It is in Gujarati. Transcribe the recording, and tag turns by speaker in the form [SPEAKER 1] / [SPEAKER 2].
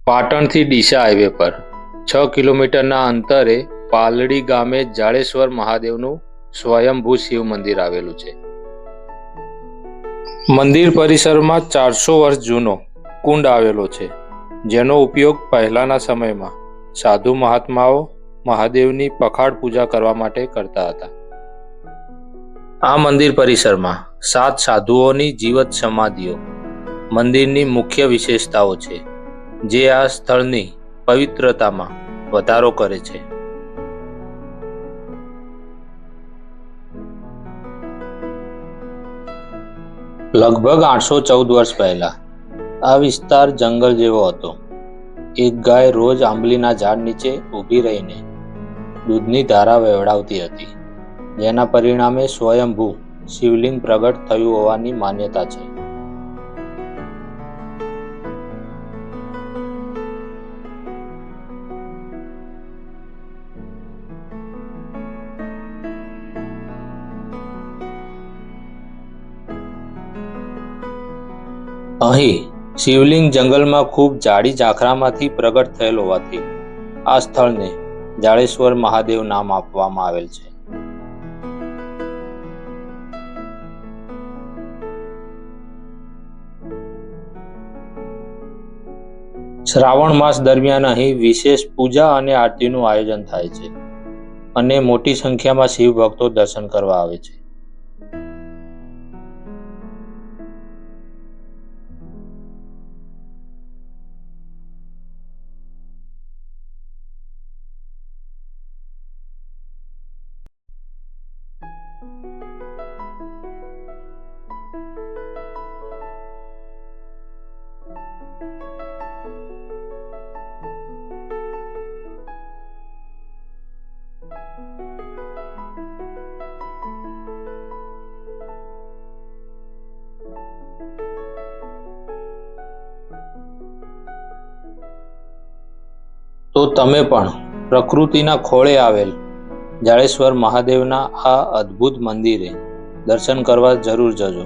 [SPEAKER 1] પાટણથી ડીસા હાઈવે પર 6 કિલોમીટરના અંતરે પાલડી ગામે જાડેશ્વર મહાદેવનું સ્વયંભૂ શિવ મંદિર આવેલું છે. મંદિર પરિસરમાં 400 વર્ષ જૂનો કુંડ આવેલો છે, જેનો ઉપયોગ પહેલાના સમયમાં સાધુ મહાત્માઓ મહાદેવની પખાડ પૂજા કરવા માટે કરતા હતા. આ મંદિર પરિસરમાં 7 સાધુઓની જીવત સમાધિઓ મંદિરની મુખ્ય વિશેષતાઓ છે, જે આ સ્થળની પવિત્રતામાં વધારો કરે છે. લગભગ 814 વર્ષ પહેલા આ વિસ્તાર જંગલ જેવો હતો. એક ગાય રોજ આંબલીના ઝાડ નીચે ઊભી રહીને દૂધની ધારા વહેવડાવતી હતી, જેના પરિણામે સ્વયંભૂ શિવલિંગ પ્રગટ થયું હોવાની માન્યતા છે. અહીં શિવલિંગ જંગલમાં ખૂબ જાડી ઝાંખરામાંથી પ્રગટ થયેલ હોવાથી આ સ્થળને જાડેશ્વર મહાદેવ નામ આપવામાં આવેલ છે. શ્રાવણ માસ દરમિયાન અહીં વિશેષ પૂજા અને આરતીનું આયોજન થાય છે અને મોટી સંખ્યામાં શિવ ભક્તો દર્શન કરવા આવે છે. તો તમે પણ પ્રકૃતિના ખોળે આવેલ જાડેશ્વર મહાદેવના આ અદ્ભુત મંદિરે દર્શન કરવા જરૂર જજો.